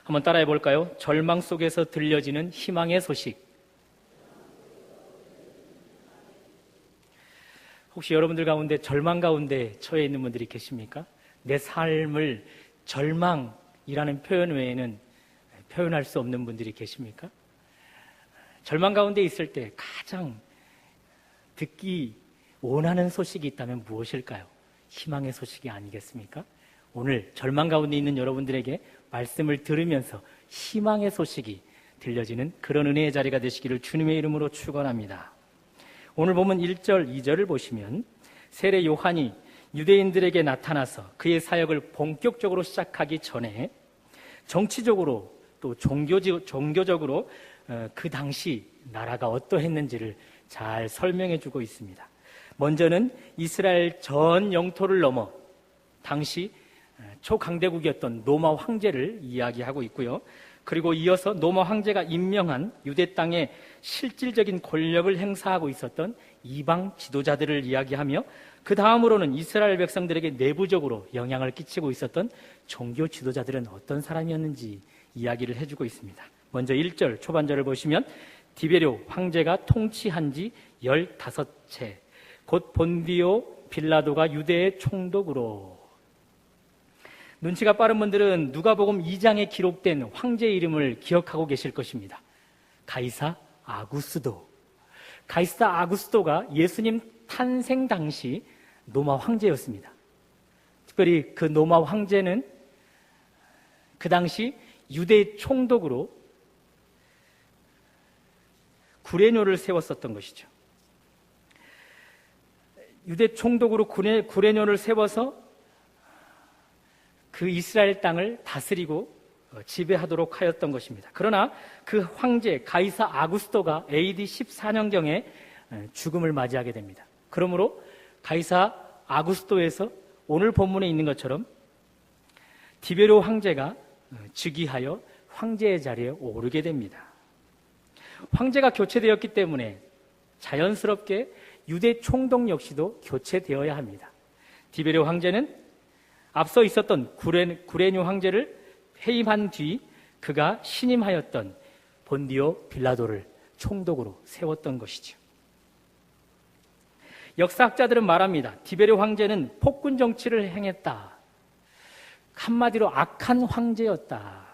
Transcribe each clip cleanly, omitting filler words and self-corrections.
한번 따라해 볼까요? 절망 속에서 들려지는 희망의 소식. 혹시 여러분들 가운데 절망 가운데 처해 있는 분들이 계십니까? 내 삶을 절망이라는 표현 외에는 표현할 수 없는 분들이 계십니까? 절망 가운데 있을 때 가장 듣기 원하는 소식이 있다면 무엇일까요? 희망의 소식이 아니겠습니까? 오늘 절망 가운데 있는 여러분들에게 말씀을 들으면서 희망의 소식이 들려지는 그런 은혜의 자리가 되시기를 주님의 이름으로 축원합니다. 오늘 보면 1절, 2절을 보시면 세례 요한이 유대인들에게 나타나서 그의 사역을 본격적으로 시작하기 전에 정치적으로 또 종교적으로 그 당시 나라가 어떠했는지를 잘 설명해 주고 있습니다. 먼저는 이스라엘 전 영토를 넘어 당시 초강대국이었던 로마 황제를 이야기하고 있고요. 그리고 이어서 로마 황제가 임명한 유대 땅에 실질적인 권력을 행사하고 있었던 이방 지도자들을 이야기하며 그 다음으로는 이스라엘 백성들에게 내부적으로 영향을 끼치고 있었던 종교 지도자들은 어떤 사람이었는지 이야기를 해주고 있습니다. 먼저 1절 초반절을 보시면 디베료 황제가 통치한 지 15채 곧 본디오 빌라도가 유대의 총독으로. 눈치가 빠른 분들은 누가복음 2장에 기록된 황제의 이름을 기억하고 계실 것입니다. 가이사 아구스도. 가이사 아구스도가 예수님 탄생 당시 로마 황제였습니다. 특별히 그 로마 황제는 그 당시 유대 총독으로 구레뇨를 세웠었던 것이죠. 유대 총독으로 구레뇨를 세워서 그 이스라엘 땅을 다스리고 지배하도록 하였던 것입니다. 그러나 그 황제 가이사 아구스토가 AD 14년경에 죽음을 맞이하게 됩니다. 그러므로 가이사 아구스토에서 오늘 본문에 있는 것처럼 디베료 황제가 즉위하여 황제의 자리에 오르게 됩니다. 황제가 교체되었기 때문에 자연스럽게 유대 총독 역시도 교체되어야 합니다. 디베료 황제는 앞서 있었던 구레뇨 황제를 해임한 뒤 그가 신임하였던 본디오 빌라도를 총독으로 세웠던 것이죠. 역사학자들은 말합니다. 디베료 황제는 폭군 정치를 행했다. 한마디로 악한 황제였다.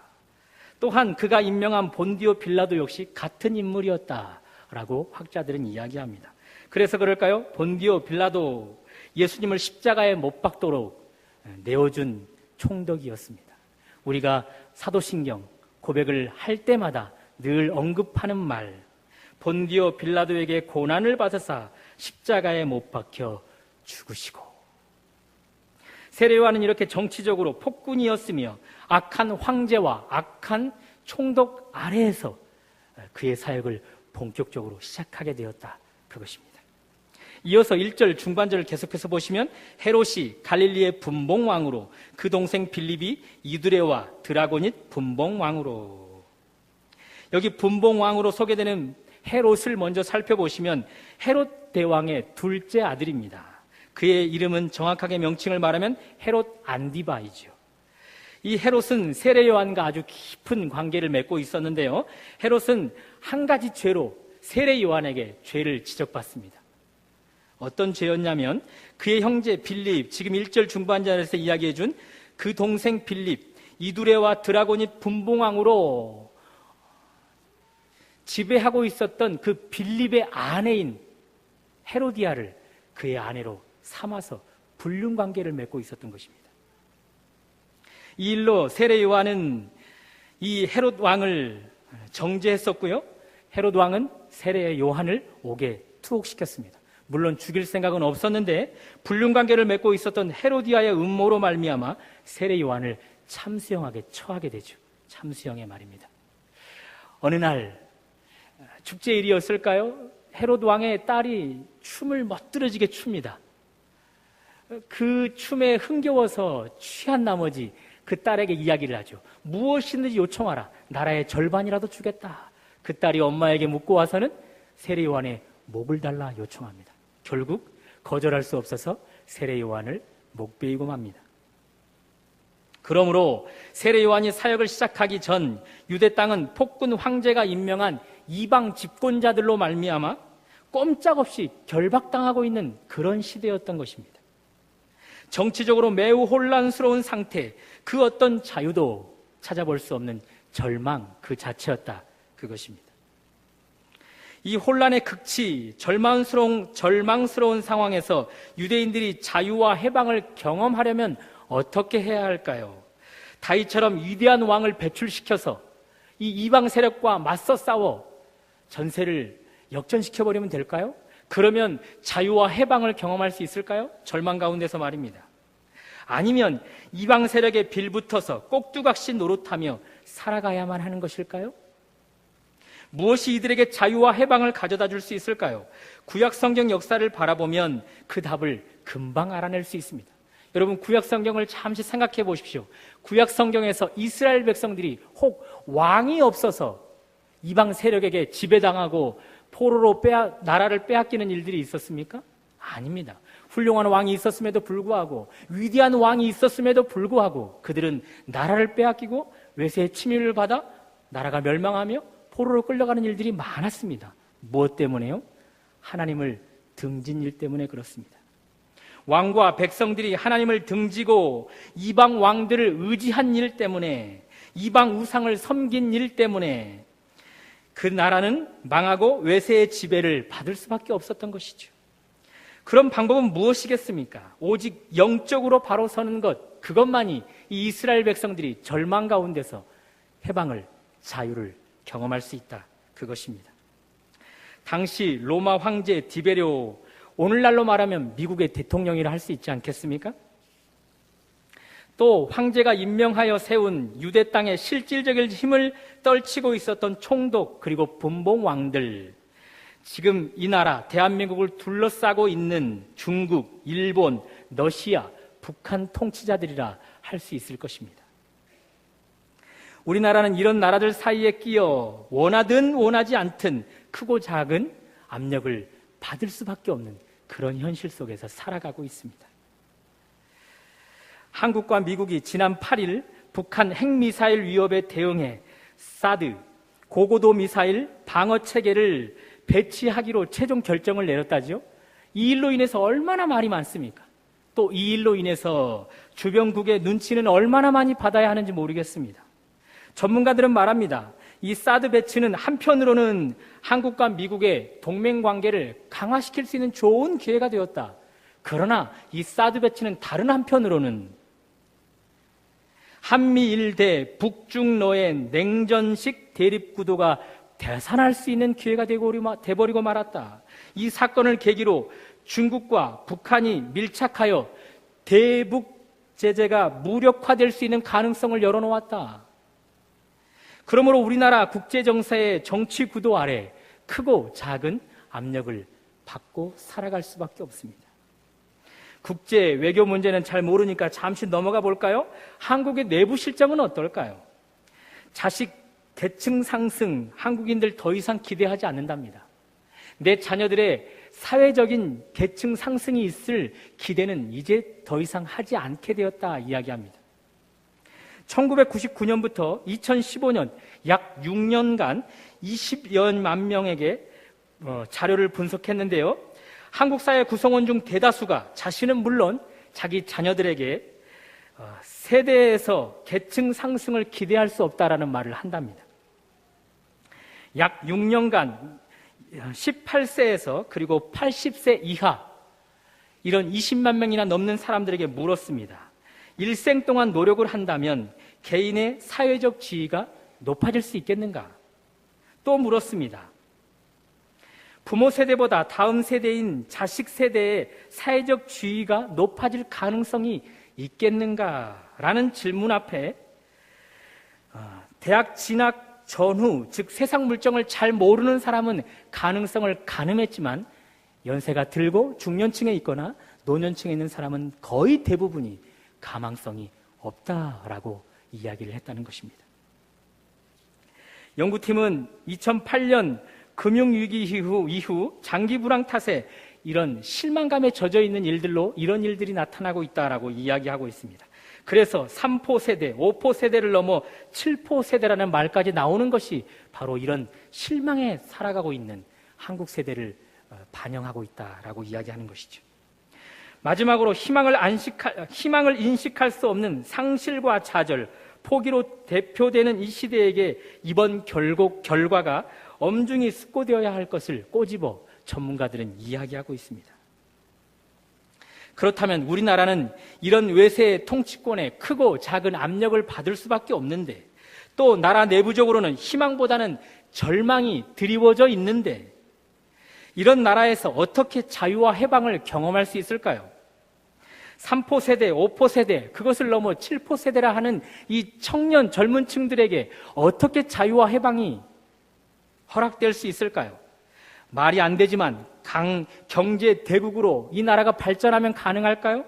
또한 그가 임명한 본디오 빌라도 역시 같은 인물이었다라고 학자들은 이야기합니다. 그래서 그럴까요? 본디오 빌라도 예수님을 십자가에 못 박도록 내어준 총독이었습니다. 우리가 사도신경 고백을 할 때마다 늘 언급하는 말, 본디오 빌라도에게 고난을 받으사 십자가에 못 박혀 죽으시고. 세례 요한은 이렇게 정치적으로 폭군이었으며 악한 황제와 악한 총독 아래에서 그의 사역을 본격적으로 시작하게 되었다, 그것입니다. 이어서 1절 중반절을 계속해서 보시면 헤롯이 갈릴리의 분봉왕으로 그 동생 빌립이 이두레와 드라고닛 분봉왕으로. 여기 분봉왕으로 소개되는 헤롯을 먼저 살펴보시면 헤롯 대왕의 둘째 아들입니다. 그의 이름은 정확하게 명칭을 말하면 헤롯 안디바이죠. 이 헤롯은 세례 요한과 아주 깊은 관계를 맺고 있었는데요. 헤롯은 한 가지 죄로 세례 요한에게 죄를 지적받습니다. 어떤 죄였냐면 그의 형제 빌립, 지금 1절 중반절에서 이야기해준 그 동생 빌립, 이두레와 드라고닛 분봉왕으로 지배하고 있었던 그 빌립의 아내인 헤로디아를 그의 아내로 삼아서 불륜관계를 맺고 있었던 것입니다. 이 일로 세례 요한은 이 헤롯 왕을 정죄했었고요. 헤롯 왕은 세례 요한을 옥에 투옥시켰습니다. 물론 죽일 생각은 없었는데 불륜관계를 맺고 있었던 헤로디아의 음모로 말미암아 세례 요한을 참수형하게 처하게 되죠. 참수형의 말입니다. 어느 날 축제일이었을까요? 헤롯 왕의 딸이 춤을 멋들어지게 춥니다. 그 춤에 흥겨워서 취한 나머지 그 딸에게 이야기를 하죠. 무엇이든지 요청하라. 나라의 절반이라도 주겠다. 그 딸이 엄마에게 묻고 와서는 세례 요한의 목을 달라 요청합니다. 결국 거절할 수 없어서 세례 요한을 목베이고 맙니다. 그러므로 세례 요한이 사역을 시작하기 전 유대 땅은 폭군 황제가 임명한 이방 집권자들로 말미암아 꼼짝없이 결박당하고 있는 그런 시대였던 것입니다. 정치적으로 매우 혼란스러운 상태, 그 어떤 자유도 찾아볼 수 없는 절망 그 자체였다, 그것입니다. 이 혼란의 극치, 절망스러운 상황에서 유대인들이 자유와 해방을 경험하려면 어떻게 해야 할까요? 다윗처럼 위대한 왕을 배출시켜서 이 이방 세력과 맞서 싸워 전세를 역전시켜버리면 될까요? 그러면 자유와 해방을 경험할 수 있을까요? 절망 가운데서 말입니다. 아니면 이방 세력에 빌붙어서 꼭두각시 노릇하며 살아가야만 하는 것일까요? 무엇이 이들에게 자유와 해방을 가져다 줄 수 있을까요? 구약 성경 역사를 바라보면 그 답을 금방 알아낼 수 있습니다. 여러분, 구약 성경을 잠시 생각해 보십시오. 구약 성경에서 이스라엘 백성들이 혹 왕이 없어서 이방 세력에게 지배당하고 포로로 나라를 빼앗기는 일들이 있었습니까? 아닙니다. 훌륭한 왕이 있었음에도 불구하고, 위대한 왕이 있었음에도 불구하고 그들은 나라를 빼앗기고 외세의 침입을 받아 나라가 멸망하며 포로로 끌려가는 일들이 많았습니다. 무엇 때문에요? 하나님을 등진 일 때문에 그렇습니다. 왕과 백성들이 하나님을 등지고 이방 왕들을 의지한 일 때문에, 이방 우상을 섬긴 일 때문에 그 나라는 망하고 외세의 지배를 받을 수밖에 없었던 것이죠. 그런 방법은 무엇이겠습니까? 오직 영적으로 바로 서는 것, 그것만이 이 이스라엘 백성들이 절망 가운데서 해방을, 자유를 경험할 수 있다, 그것입니다. 당시 로마 황제 디베리오, 오늘날로 말하면 미국의 대통령이라 할 수 있지 않겠습니까? 또 황제가 임명하여 세운 유대 땅의 실질적인 힘을 떨치고 있었던 총독, 그리고 분봉 왕들, 지금 이 나라 대한민국을 둘러싸고 있는 중국, 일본, 러시아, 북한 통치자들이라 할 수 있을 것입니다. 우리나라는 이런 나라들 사이에 끼어 원하든 원하지 않든 크고 작은 압력을 받을 수밖에 없는 그런 현실 속에서 살아가고 있습니다. 한국과 미국이 지난 8일 북한 핵미사일 위협에 대응해 사드, 고고도 미사일 방어 체계를 배치하기로 최종 결정을 내렸다죠. 이 일로 인해서 얼마나 말이 많습니까? 또 이 일로 인해서 주변국의 눈치는 얼마나 많이 받아야 하는지 모르겠습니다. 전문가들은 말합니다. 이 사드 배치는 한편으로는 한국과 미국의 동맹관계를 강화시킬 수 있는 좋은 기회가 되었다. 그러나 이 사드 배치는 다른 한편으로는 한미일 대 북중러의 냉전식 대립구도가 되살아날 수 있는 기회가 돼버리고 말았다. 이 사건을 계기로 중국과 북한이 밀착하여 대북 제재가 무력화될 수 있는 가능성을 열어놓았다. 그러므로 우리나라 국제정세의 정치 구도 아래 크고 작은 압력을 받고 살아갈 수밖에 없습니다. 국제 외교 문제는 잘 모르니까 잠시 넘어가 볼까요? 한국의 내부 실정은 어떨까요? 자식 계층 상승, 한국인들 더 이상 기대하지 않는답니다. 내 자녀들의 사회적인 계층 상승이 있을 기대는 이제 더 이상 하지 않게 되었다 이야기합니다. 1999년부터 2015년 약 6년간 20여만 명에게 자료를 분석했는데요. 한국 사회 구성원 중 대다수가 자신은 물론 자기 자녀들에게 세대에서 계층 상승을 기대할 수 없다라는 말을 한답니다. 약 6년간 18세에서 그리고 80세 이하 이런 20만 명이나 넘는 사람들에게 물었습니다. 일생 동안 노력을 한다면 개인의 사회적 지위가 높아질 수 있겠는가? 또 물었습니다. 부모 세대보다 다음 세대인 자식 세대의 사회적 지위가 높아질 가능성이 있겠는가? 라는 질문 앞에 대학 진학 전후, 즉 세상 물정을 잘 모르는 사람은 가능성을 가늠했지만 연세가 들고 중년층에 있거나 노년층에 있는 사람은 거의 대부분이 가망성이 없다라고 이야기를 했다는 것입니다. 연구팀은 2008년 금융위기 이후 장기 불황 탓에 이런 실망감에 젖어 있는 일들로 이런 일들이 나타나고 있다라고 이야기하고 있습니다. 그래서 3포 세대, 5포 세대를 넘어 7포 세대라는 말까지 나오는 것이 바로 이런 실망에 살아가고 있는 한국 세대를 반영하고 있다라고 이야기하는 것이죠. 마지막으로 희망을 인식할 수 없는 상실과 좌절, 포기로 대표되는 이 시대에게 이번 결과가 엄중히 숙고되어야 할 것을 꼬집어 전문가들은 이야기하고 있습니다. 그렇다면 우리나라는 이런 외세 통치권에 크고 작은 압력을 받을 수밖에 없는데, 또 나라 내부적으로는 희망보다는 절망이 드리워져 있는데, 이런 나라에서 어떻게 자유와 해방을 경험할 수 있을까요? 3포 세대, 5포 세대, 그것을 넘어 7포 세대라 하는 이 청년 젊은 층들에게 어떻게 자유와 해방이 허락될 수 있을까요? 말이 안 되지만 경제 대국으로 이 나라가 발전하면 가능할까요?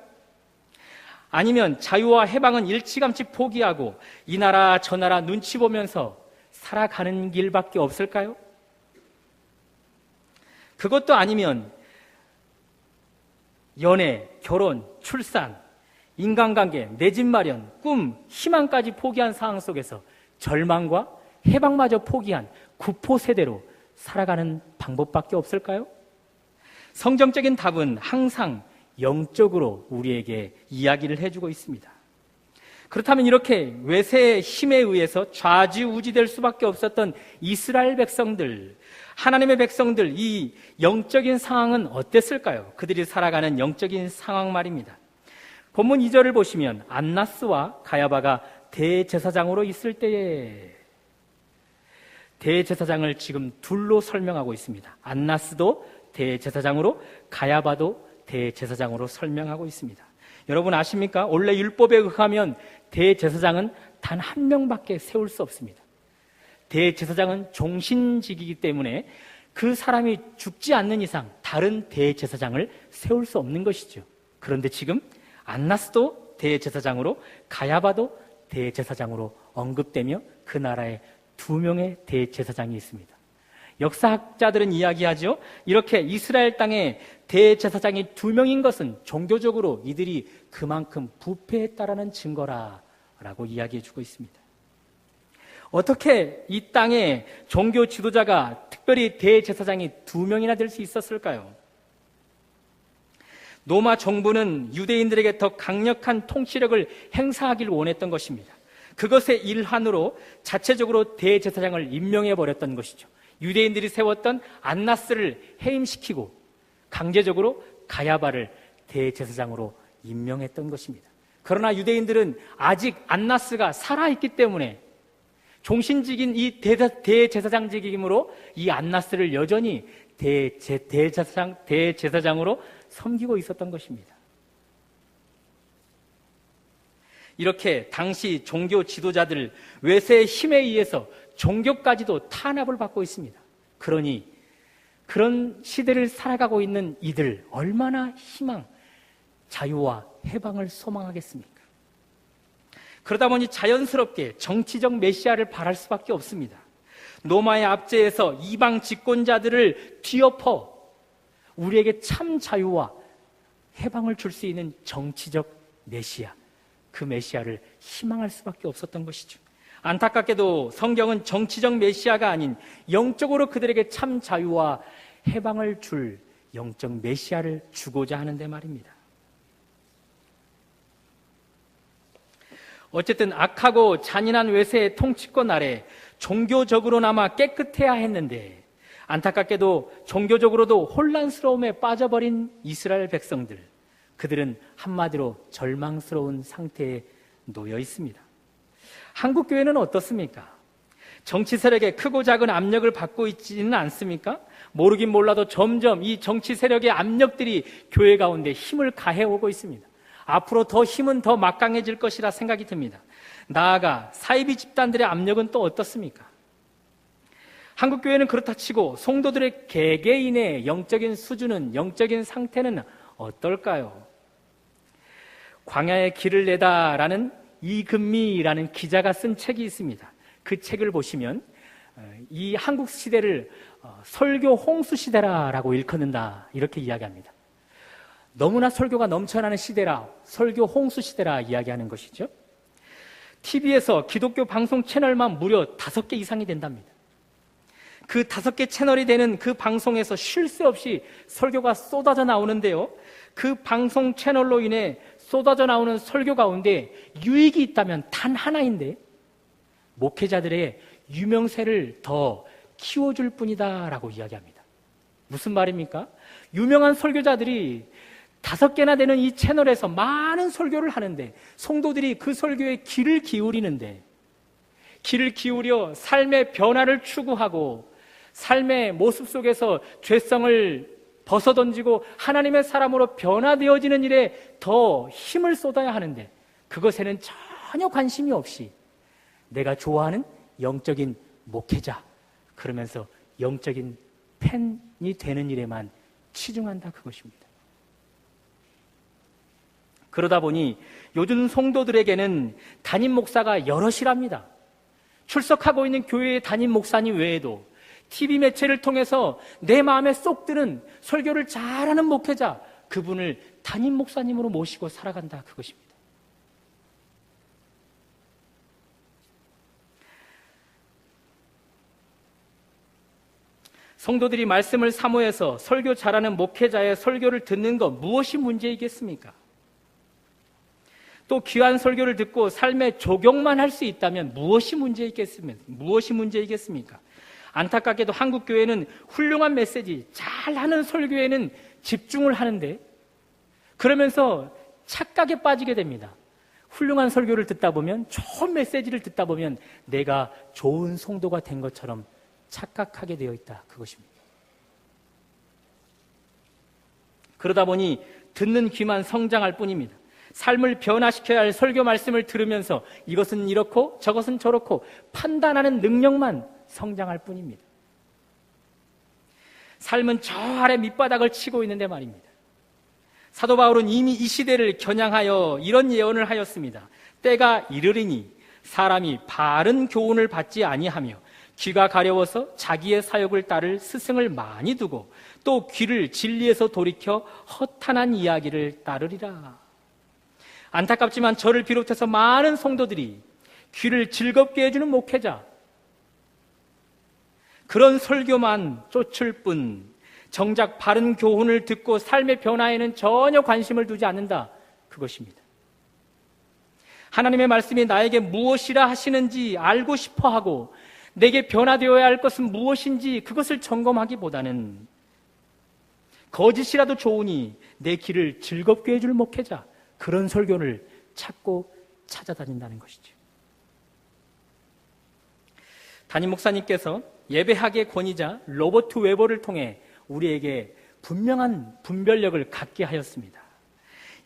아니면 자유와 해방은 일찌감치 포기하고 이 나라 저 나라 눈치 보면서 살아가는 길밖에 없을까요? 그것도 아니면 연애, 결혼, 출산, 인간관계, 내 집 마련, 꿈, 희망까지 포기한 상황 속에서 절망과 해방마저 포기한 9포 세대로 살아가는 방법밖에 없을까요? 성경적인 답은 항상 영적으로 우리에게 이야기를 해주고 있습니다. 그렇다면 이렇게 외세의 힘에 의해서 좌지우지될 수밖에 없었던 이스라엘 백성들, 하나님의 백성들, 이 영적인 상황은 어땠을까요? 그들이 살아가는 영적인 상황 말입니다. 본문 2절을 보시면 안나스와 가야바가 대제사장으로 있을 때에, 대제사장을 지금 둘로 설명하고 있습니다. 안나스도 대제사장으로, 가야바도 대제사장으로 설명하고 있습니다. 여러분 아십니까? 원래 율법에 의하면 대제사장은 단 한 명밖에 세울 수 없습니다. 대제사장은 종신직이기 때문에 그 사람이 죽지 않는 이상 다른 대제사장을 세울 수 없는 것이죠. 그런데 지금 안나스도 대제사장으로, 가야바도 대제사장으로 언급되며 그 나라에 2명의 대제사장이 있습니다. 역사학자들은 이야기하죠. 이렇게 이스라엘 땅에 대제사장이 2명인 것은 종교적으로 이들이 그만큼 부패했다라는 증거라고 이야기해주고 있습니다. 어떻게 이 땅에 종교 지도자가, 특별히 대제사장이 2명이나 될 수 있었을까요? 로마 정부는 유대인들에게 더 강력한 통치력을 행사하길 원했던 것입니다. 그것의 일환으로 자체적으로 대제사장을 임명해버렸던 것이죠. 유대인들이 세웠던 안나스를 해임시키고 강제적으로 가야바를 대제사장으로 임명했던 것입니다. 그러나 유대인들은 아직 안나스가 살아있기 때문에 종신직인 이 대제사장직이므로 이 안나스를 여전히 대제사장으로 섬기고 있었던 것입니다. 이렇게 당시 종교 지도자들 외세의 힘에 의해서 종교까지도 탄압을 받고 있습니다. 그러니 그런 시대를 살아가고 있는 이들 얼마나 희망, 자유와 해방을 소망하겠습니까? 그러다 보니 자연스럽게 정치적 메시아를 바랄 수밖에 없습니다. 로마의 압제에서 이방 집권자들을 뒤엎어 우리에게 참 자유와 해방을 줄 수 있는 정치적 메시아, 그 메시아를 희망할 수밖에 없었던 것이죠. 안타깝게도 성경은 정치적 메시아가 아닌 영적으로 그들에게 참 자유와 해방을 줄 영적 메시아를 주고자 하는데 말입니다. 어쨌든 악하고 잔인한 외세의 통치권 아래 종교적으로나마 깨끗해야 했는데 안타깝게도 종교적으로도 혼란스러움에 빠져버린 이스라엘 백성들, 그들은 한마디로 절망스러운 상태에 놓여 있습니다. 한국 교회는 어떻습니까? 정치 세력의 크고 작은 압력을 받고 있지는 않습니까? 모르긴 몰라도 점점 이 정치 세력의 압력들이 교회 가운데 힘을 가해오고 있습니다. 앞으로 더 힘은 더 막강해질 것이라 생각이 듭니다. 나아가 사이비 집단들의 압력은 또 어떻습니까? 한국 교회는 그렇다 치고 성도들의 개개인의 영적인 수준은, 영적인 상태는 어떨까요? 광야의 길을 내다라는 이금미라는 기자가 쓴 책이 있습니다. 그 책을 보시면 이 한국 시대를 설교 홍수 시대라고 일컫는다, 이렇게 이야기합니다. 너무나 설교가 넘쳐나는 시대라, 설교 홍수 시대라 이야기하는 것이죠. TV에서 기독교 방송 채널만 무려 5개 이상이 된답니다. 그 5개 채널이 되는 그 방송에서 쉴 새 없이 설교가 쏟아져 나오는데요, 그 방송 채널로 인해 쏟아져 나오는 설교 가운데 유익이 있다면 단 하나인데 목회자들의 유명세를 더 키워줄 뿐이다 라고 이야기합니다. 무슨 말입니까? 유명한 설교자들이 5개나 되는 이 채널에서 많은 설교를 하는데 성도들이 그 설교에 귀를 기울이는데, 귀를 기울여 삶의 변화를 추구하고 삶의 모습 속에서 죄성을 벗어던지고 하나님의 사람으로 변화되어지는 일에 더 힘을 쏟아야 하는데 그것에는 전혀 관심이 없이 내가 좋아하는 영적인 목회자, 그러면서 영적인 팬이 되는 일에만 치중한다, 그것입니다. 그러다 보니 요즘 성도들에게는 담임 목사가 여럿이랍니다. 출석하고 있는 교회의 담임 목사님 외에도 TV 매체를 통해서 내 마음에 쏙 드는 설교를 잘하는 목회자, 그분을 담임 목사님으로 모시고 살아간다, 그것입니다. 성도들이 말씀을 사모해서 설교 잘하는 목회자의 설교를 듣는 것, 무엇이 문제이겠습니까? 또 귀한 설교를 듣고 삶에 적용만 할 수 있다면 무엇이 문제이겠습니까? 안타깝게도 한국 교회는 훌륭한 메시지, 잘하는 설교에는 집중을 하는데 그러면서 착각에 빠지게 됩니다. 훌륭한 설교를 듣다 보면, 좋은 메시지를 듣다 보면 내가 좋은 성도가 된 것처럼 착각하게 되어 있다, 그것입니다. 그러다 보니 듣는 귀만 성장할 뿐입니다. 삶을 변화시켜야 할 설교 말씀을 들으면서 이것은 이렇고 저것은 저렇고 판단하는 능력만 성장할 뿐입니다. 삶은 저 아래 밑바닥을 치고 있는데 말입니다. 사도 바울은 이미 이 시대를 겨냥하여 이런 예언을 하였습니다. 때가 이르리니 사람이 바른 교훈을 받지 아니하며 귀가 가려워서 자기의 사욕을 따를 스승을 많이 두고 또 귀를 진리에서 돌이켜 허탄한 이야기를 따르리라. 안타깝지만 저를 비롯해서 많은 성도들이 귀를 즐겁게 해주는 목회자, 그런 설교만 쫓을 뿐 정작 바른 교훈을 듣고 삶의 변화에는 전혀 관심을 두지 않는다, 그것입니다. 하나님의 말씀이 나에게 무엇이라 하시는지 알고 싶어하고 내게 변화되어야 할 것은 무엇인지 그것을 점검하기보다는 거짓이라도 좋으니 내 길을 즐겁게 해줄 목회자, 그런 설교를 찾고 찾아다닌다는 것이죠. 담임 목사님께서 예배학의 권위자 로버트 웨버를 통해 우리에게 분명한 분별력을 갖게 하였습니다.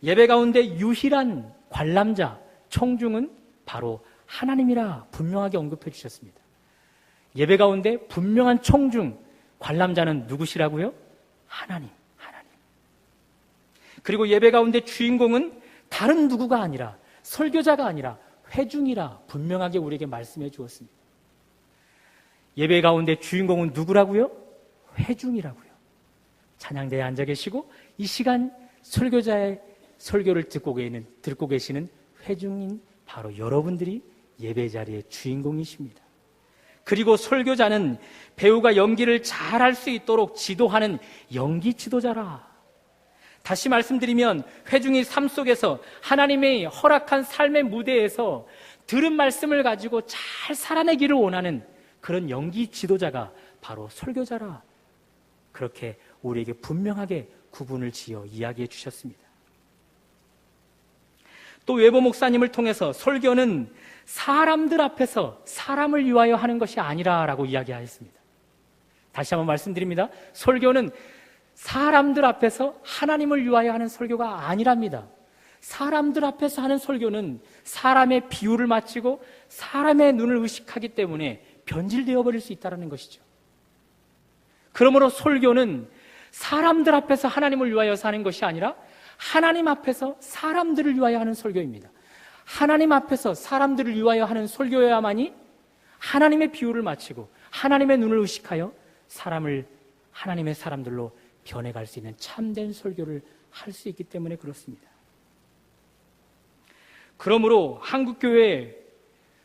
예배 가운데 유일한 관람자, 청중은 바로 하나님이라 분명하게 언급해 주셨습니다. 예배 가운데 분명한 청중, 관람자는 누구시라고요? 하나님. 그리고 예배 가운데 주인공은 다른 누구가 아니라, 설교자가 아니라 회중이라 분명하게 우리에게 말씀해 주었습니다. 예배 가운데 주인공은 누구라고요? 회중이라고요. 찬양대에 앉아 계시고 이 시간 설교자의 설교를 듣고 계시는 회중인 바로 여러분들이 예배 자리의 주인공이십니다. 그리고 설교자는 배우가 연기를 잘할 수 있도록 지도하는 연기 지도자라. 다시 말씀드리면 회중이 삶 속에서 하나님의 허락한 삶의 무대에서 들은 말씀을 가지고 잘 살아내기를 원하는 그런 연기 지도자가 바로 설교자라. 그렇게 우리에게 분명하게 구분을 지어 이야기해 주셨습니다. 또 웨버 목사님을 통해서 설교는 사람들 앞에서 사람을 위하여 하는 것이 아니라라고 이야기하였습니다. 다시 한번 말씀드립니다. 설교는 사람들 앞에서 하나님을 위하여 하는 설교가 아니랍니다. 사람들 앞에서 하는 설교는 사람의 비유를 맞추고 사람의 눈을 의식하기 때문에 변질되어 버릴 수 있다는 것이죠. 그러므로 설교는 사람들 앞에서 하나님을 위하여 사는 것이 아니라 하나님 앞에서 사람들을 위하여 하는 설교입니다. 하나님 앞에서 사람들을 위하여 하는 설교여야만이 하나님의 비유를 마치고 하나님의 눈을 의식하여 사람을 하나님의 사람들로 변해갈 수 있는 참된 설교를 할 수 있기 때문에 그렇습니다. 그러므로 한국교회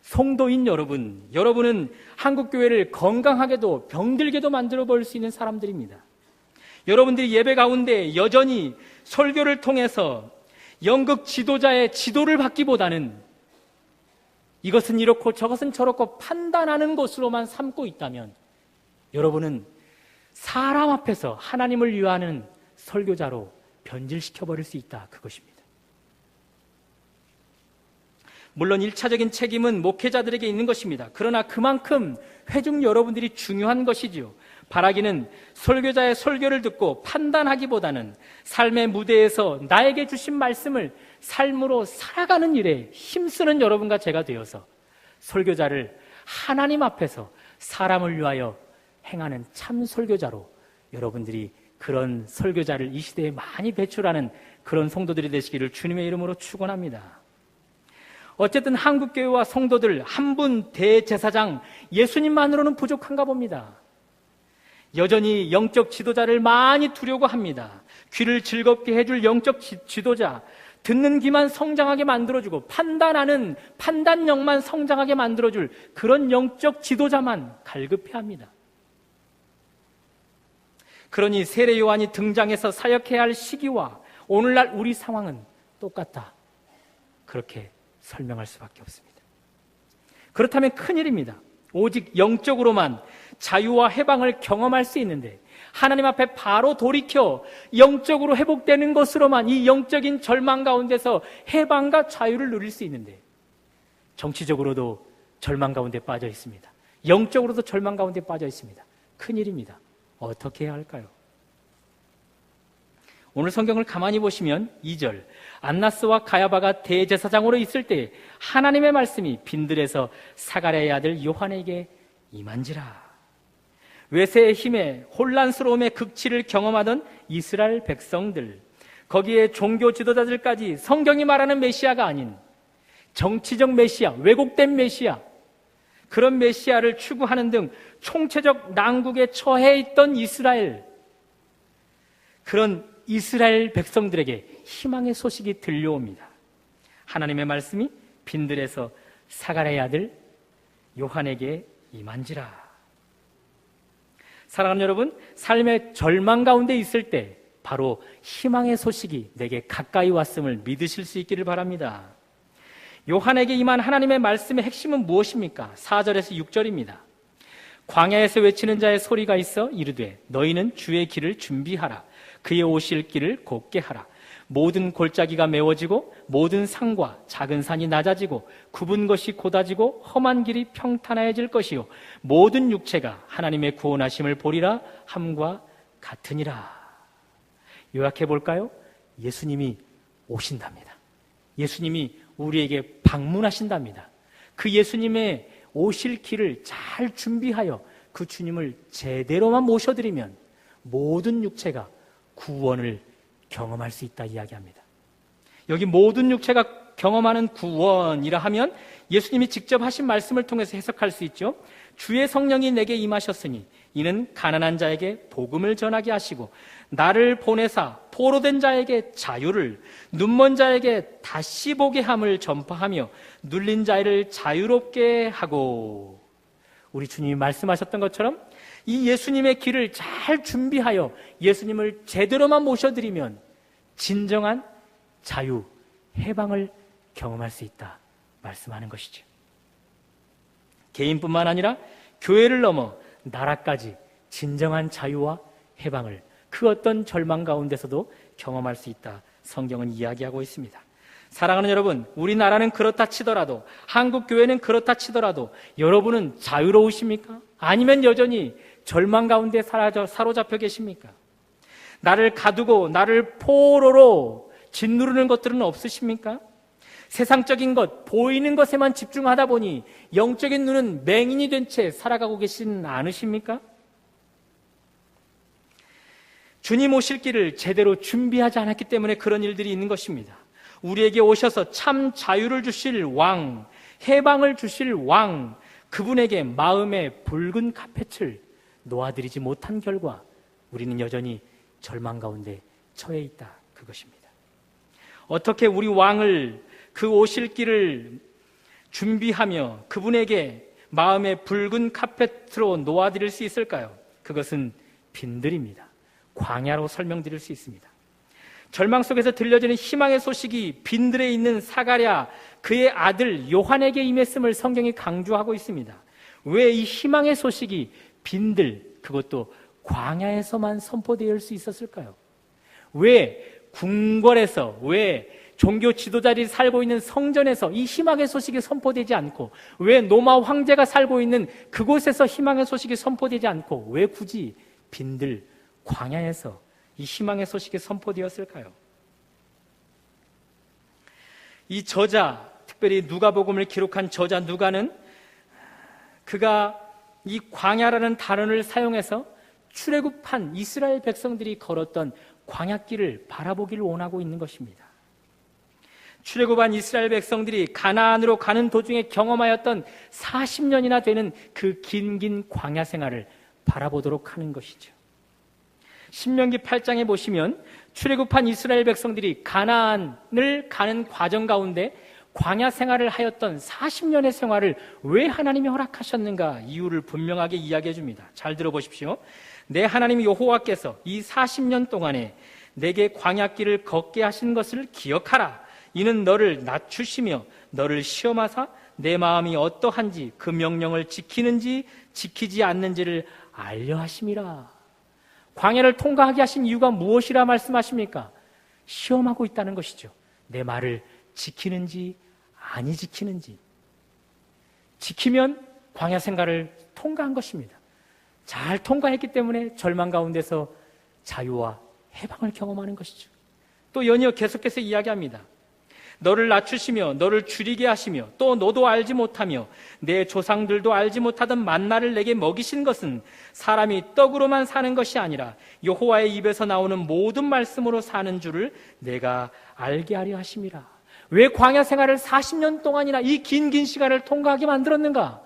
성도인 여러분은 한국교회를 건강하게도 병들게도 만들어 볼 수 있는 사람들입니다. 여러분들이 예배 가운데 여전히 설교를 통해서 연극 지도자의 지도를 받기보다는 이것은 이렇고 저것은 저렇고 판단하는 것으로만 삼고 있다면 여러분은 사람 앞에서 하나님을 위하는 설교자로 변질시켜버릴 수 있다, 그것입니다. 물론 1차적인 책임은 목회자들에게 있는 것입니다. 그러나 그만큼 회중 여러분들이 중요한 것이지요. 바라기는 설교자의 설교를 듣고 판단하기보다는 삶의 무대에서 나에게 주신 말씀을 삶으로 살아가는 일에 힘쓰는 여러분과 제가 되어서 설교자를 하나님 앞에서 사람을 위하여 행하는 참 설교자로 여러분들이 그런 설교자를 이 시대에 많이 배출하는 그런 성도들이 되시기를 주님의 이름으로 축원합니다. 어쨌든 한국교회와 성도들 한 분 대제사장 예수님만으로는 부족한가 봅니다. 여전히 영적 지도자를 많이 두려고 합니다. 귀를 즐겁게 해줄 영적 지도자, 듣는 귀만 성장하게 만들어주고 판단하는 판단력만 성장하게 만들어줄 그런 영적 지도자만 갈급해합니다. 그러니 세례 요한이 등장해서 사역해야 할 시기와 오늘날 우리 상황은 똑같다, 그렇게 설명할 수밖에 없습니다. 그렇다면 큰일입니다. 오직 영적으로만 자유와 해방을 경험할 수 있는데 하나님 앞에 바로 돌이켜 영적으로 회복되는 것으로만 이 영적인 절망 가운데서 해방과 자유를 누릴 수 있는데 정치적으로도 절망 가운데 빠져 있습니다. 영적으로도 절망 가운데 빠져 있습니다. 큰일입니다. 어떻게 해야 할까요? 오늘 성경을 가만히 보시면 2절, 안나스와 가야바가 대제사장으로 있을 때 하나님의 말씀이 빈들에서 사가랴의 아들 요한에게 임한지라. 외세의 힘에 혼란스러움의 극치를 경험하던 이스라엘 백성들, 거기에 종교 지도자들까지 성경이 말하는 메시아가 아닌 정치적 메시아, 왜곡된 메시아, 그런 메시아를 추구하는 등 총체적 난국에 처해 있던 이스라엘, 그런 이스라엘 백성들에게 희망의 소식이 들려옵니다. 하나님의 말씀이 빈들에서 사가랴의 아들 요한에게 임한지라. 사랑하는 여러분, 삶의 절망 가운데 있을 때 바로 희망의 소식이 내게 가까이 왔음을 믿으실 수 있기를 바랍니다. 요한에게 임한 하나님의 말씀의 핵심은 무엇입니까? 4절에서 6절입니다. 광야에서 외치는 자의 소리가 있어 이르되 너희는 주의 길을 준비하라. 그의 오실 길을 곱게 하라. 모든 골짜기가 메워지고 모든 산과 작은 산이 낮아지고 굽은 것이 곧아지고 험한 길이 평탄해질 것이요 모든 육체가 하나님의 구원하심을 보리라 함과 같으니라. 요약해 볼까요? 예수님이 오신답니다. 예수님이 우리에게 방문하신답니다. 그 예수님의 오실 길을 잘 준비하여 그 주님을 제대로만 모셔드리면 모든 육체가 구원을 경험할 수 있다 이야기합니다. 여기 모든 육체가 경험하는 구원이라 하면 예수님이 직접 하신 말씀을 통해서 해석할 수 있죠. 주의 성령이 내게 임하셨으니 이는 가난한 자에게 복음을 전하게 하시고 나를 보내사 포로된 자에게 자유를, 눈먼 자에게 다시 보게 함을 전파하며 눌린 자를 자유롭게 하고. 우리 주님이 말씀하셨던 것처럼 이 예수님의 길을 잘 준비하여 예수님을 제대로만 모셔드리면 진정한 자유, 해방을 경험할 수 있다 말씀하는 것이죠. 개인뿐만 아니라 교회를 넘어 나라까지 진정한 자유와 해방을 그 어떤 절망 가운데서도 경험할 수 있다 성경은 이야기하고 있습니다. 사랑하는 여러분, 우리나라는 그렇다 치더라도, 한국 교회는 그렇다 치더라도 여러분은 자유로우십니까? 아니면 여전히 절망 가운데 사로잡혀 계십니까? 나를 가두고 나를 포로로 짓누르는 것들은 없으십니까? 세상적인 것, 보이는 것에만 집중하다 보니 영적인 눈은 맹인이 된 채 살아가고 계시는 않으십니까? 주님 오실 길을 제대로 준비하지 않았기 때문에 그런 일들이 있는 것입니다. 우리에게 오셔서 참 자유를 주실 왕, 해방을 주실 왕, 그분에게 마음의 붉은 카펫을 놓아드리지 못한 결과 우리는 여전히 절망 가운데 처해 있다. 그것입니다. 어떻게 우리 왕을 그 오실 길을 준비하며 그분에게 마음의 붉은 카페트로 놓아드릴 수 있을까요? 그것은 빈들입니다. 광야로 설명드릴 수 있습니다. 절망 속에서 들려지는 희망의 소식이 빈들에 있는 사가랴 그의 아들 요한에게 임했음을 성경이 강조하고 있습니다. 왜 이 희망의 소식이 빈들, 그것도 광야에서만 선포되어 수 있었을까요? 왜 궁궐에서, 왜 종교 지도자들이 살고 있는 성전에서 이 희망의 소식이 선포되지 않고, 왜 로마 황제가 살고 있는 그곳에서 희망의 소식이 선포되지 않고, 왜 굳이 빈들 광야에서 이 희망의 소식이 선포되었을까요? 이 저자, 특별히 누가복음을 기록한 저자 누가는 그가 이 광야라는 단어를 사용해서 출애굽한 이스라엘 백성들이 걸었던 광야길을 바라보기를 원하고 있는 것입니다. 출애굽한 이스라엘 백성들이 가나안으로 가는 도중에 경험하였던 40년이나 되는 그 긴 광야 생활을 바라보도록 하는 것이죠. 신명기 8장에 보시면 출애굽한 이스라엘 백성들이 가나안을 가는 과정 가운데 광야 생활을 하였던 40년의 생활을 왜 하나님이 허락하셨는가 이유를 분명하게 이야기해 줍니다. 잘 들어보십시오. 내 하나님 여호와께서 이 40년 동안에 내게 광야길을 걷게 하신 것을 기억하라. 이는 너를 낮추시며 너를 시험하사 내 마음이 어떠한지 그 명령을 지키는지 지키지 않는지를 알려 하심이라. 광야를 통과하게 하신 이유가 무엇이라 말씀하십니까? 시험하고 있다는 것이죠. 내 말을 지키는지 아니 지키는지. 지키면 광야 생활을 통과한 것입니다. 잘 통과했기 때문에 절망 가운데서 자유와 해방을 경험하는 것이죠. 또 연이어 계속해서 이야기합니다. 너를 낮추시며 너를 줄이게 하시며 또 너도 알지 못하며 내 조상들도 알지 못하던 만나를 내게 먹이신 것은 사람이 떡으로만 사는 것이 아니라 여호와의 입에서 나오는 모든 말씀으로 사는 줄을 내가 알게 하려 하심이라. 왜 광야 생활을 40년 동안이나 이 긴 시간을 통과하게 만들었는가?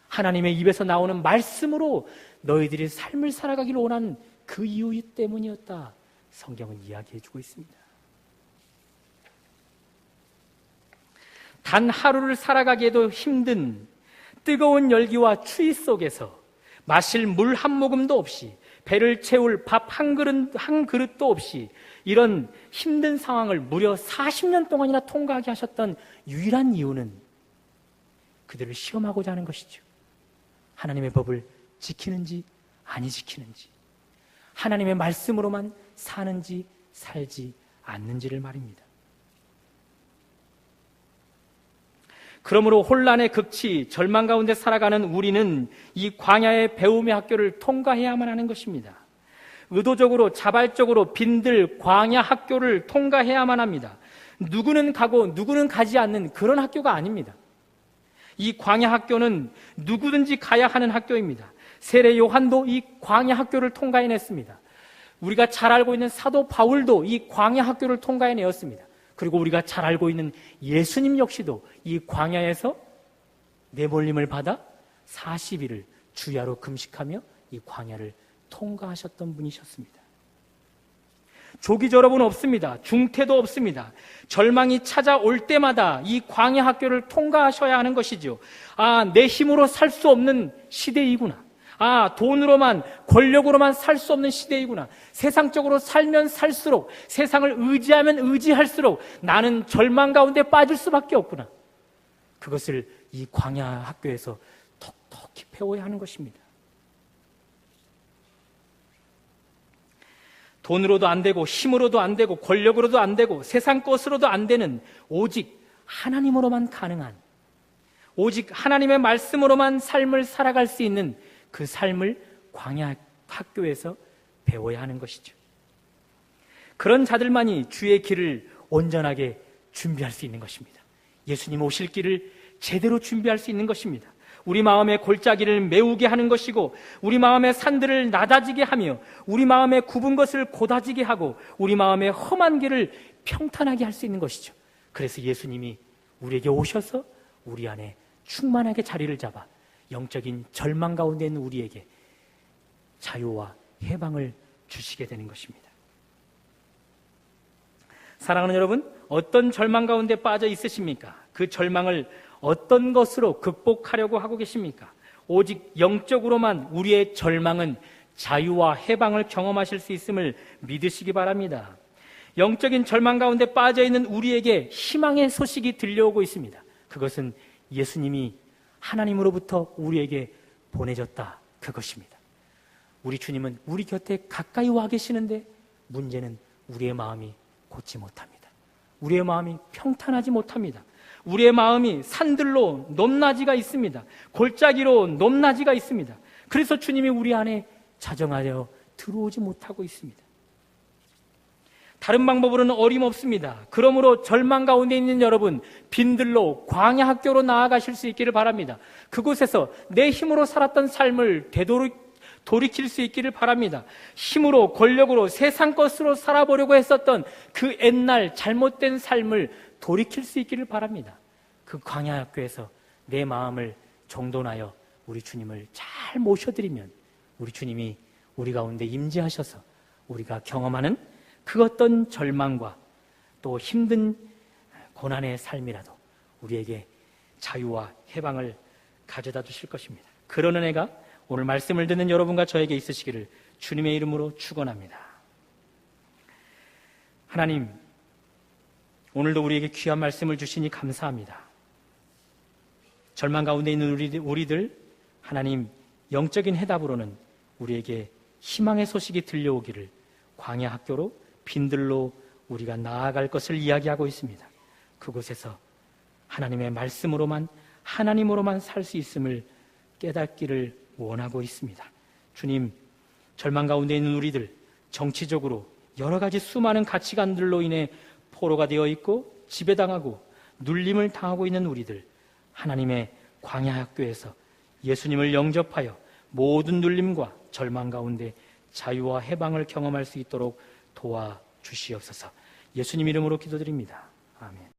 하나님의 입에서 나오는 말씀으로 너희들이 삶을 살아가기를 원하는 그 이유 때문이었다. 성경은 이야기해주고 있습니다. 단 하루를 살아가기에도 힘든 뜨거운 열기와 추위 속에서 마실 물 한 모금도 없이 배를 채울 밥 한 그릇도 없이 이런 힘든 상황을 무려 40년 동안이나 통과하게 하셨던 유일한 이유는 그들을 시험하고자 하는 것이죠. 하나님의 법을 지키는지 아니 지키는지, 하나님의 말씀으로만 사는지 살지 않는지를 말입니다. 그러므로 혼란의 극치, 절망 가운데 살아가는 우리는 이 광야의 배움의 학교를 통과해야만 하는 것입니다. 의도적으로 자발적으로 빈들 광야 학교를 통과해야만 합니다. 누구는 가고 누구는 가지 않는 그런 학교가 아닙니다. 이 광야 학교는 누구든지 가야 하는 학교입니다. 세례 요한도 이 광야 학교를 통과해냈습니다. 우리가 잘 알고 있는 사도 바울도 이 광야 학교를 통과해내었습니다. 그리고 우리가 잘 알고 있는 예수님 역시도 이 광야에서 내몰림을 받아 40일을 주야로 금식하며 이 광야를 통과하셨던 분이셨습니다. 조기 졸업은 없습니다. 중퇴도 없습니다. 절망이 찾아올 때마다 이 광야 학교를 통과하셔야 하는 것이죠. 내 힘으로 살 수 없는 시대이구나. 돈으로만, 권력으로만 살 수 없는 시대이구나. 세상적으로 살면 살수록, 세상을 의지하면 의지할수록 나는 절망 가운데 빠질 수밖에 없구나. 그것을 이 광야 학교에서 톡톡히 배워야 하는 것입니다. 돈으로도 안 되고, 힘으로도 안 되고, 권력으로도 안 되고, 세상 것으로도 안 되는 오직 하나님으로만 가능한, 오직 하나님의 말씀으로만 삶을 살아갈 수 있는 그 삶을 광야 학교에서 배워야 하는 것이죠. 그런 자들만이 주의 길을 온전하게 준비할 수 있는 것입니다. 예수님 오실 길을 제대로 준비할 수 있는 것입니다. 우리 마음의 골짜기를 메우게 하는 것이고, 우리 마음의 산들을 낮아지게 하며, 우리 마음의 굽은 것을 곧아지게 하고, 우리 마음의 험한 길을 평탄하게 할 수 있는 것이죠. 그래서 예수님이 우리에게 오셔서 우리 안에 충만하게 자리를 잡아 영적인 절망 가운데 있는 우리에게 자유와 해방을 주시게 되는 것입니다. 사랑하는 여러분, 어떤 절망 가운데 빠져 있으십니까? 그 절망을 어떤 것으로 극복하려고 하고 계십니까? 오직 영적으로만 우리의 절망은 자유와 해방을 경험하실 수 있음을 믿으시기 바랍니다. 영적인 절망 가운데 빠져 있는 우리에게 희망의 소식이 들려오고 있습니다. 그것은 예수님이 하나님으로부터 우리에게 보내졌다, 그것입니다. 우리 주님은 우리 곁에 가까이 와 계시는데 문제는 우리의 마음이 곧지 못합니다. 우리의 마음이 평탄하지 못합니다. 우리의 마음이 산들로 높낮이가 있습니다. 골짜기로 높낮이가 있습니다. 그래서 주님이 우리 안에 자정하여 들어오지 못하고 있습니다. 다른 방법으로는 어림없습니다. 그러므로 절망 가운데 있는 여러분, 빈들로 광야 학교로 나아가실 수 있기를 바랍니다. 그곳에서 내 힘으로 살았던 삶을 돌이킬 수 있기를 바랍니다. 힘으로, 권력으로, 세상 것으로 살아보려고 했었던 그 옛날 잘못된 삶을 돌이킬 수 있기를 바랍니다. 그 광야 학교에서 내 마음을 정돈하여 우리 주님을 잘 모셔드리면 우리 주님이 우리 가운데 임재하셔서 우리가 경험하는 그 어떤 절망과 또 힘든 고난의 삶이라도 우리에게 자유와 해방을 가져다 주실 것입니다. 그런 은혜가 오늘 말씀을 듣는 여러분과 저에게 있으시기를 주님의 이름으로 축원합니다. 하나님, 오늘도 우리에게 귀한 말씀을 주시니 감사합니다. 절망 가운데 있는 우리들, 하나님, 영적인 해답으로는 우리에게 희망의 소식이 들려오기를 광야 학교로 빈들로 우리가 나아갈 것을 이야기하고 있습니다. 그곳에서 하나님의 말씀으로만, 하나님으로만 살 수 있음을 깨닫기를 원하고 있습니다. 주님, 절망 가운데 있는 우리들, 정치적으로 여러 가지 수많은 가치관들로 인해 포로가 되어 있고 지배당하고 눌림을 당하고 있는 우리들, 하나님의 광야 학교에서 예수님을 영접하여 모든 눌림과 절망 가운데 자유와 해방을 경험할 수 있도록 도와주시옵소서. 예수님 이름으로 기도드립니다. 아멘.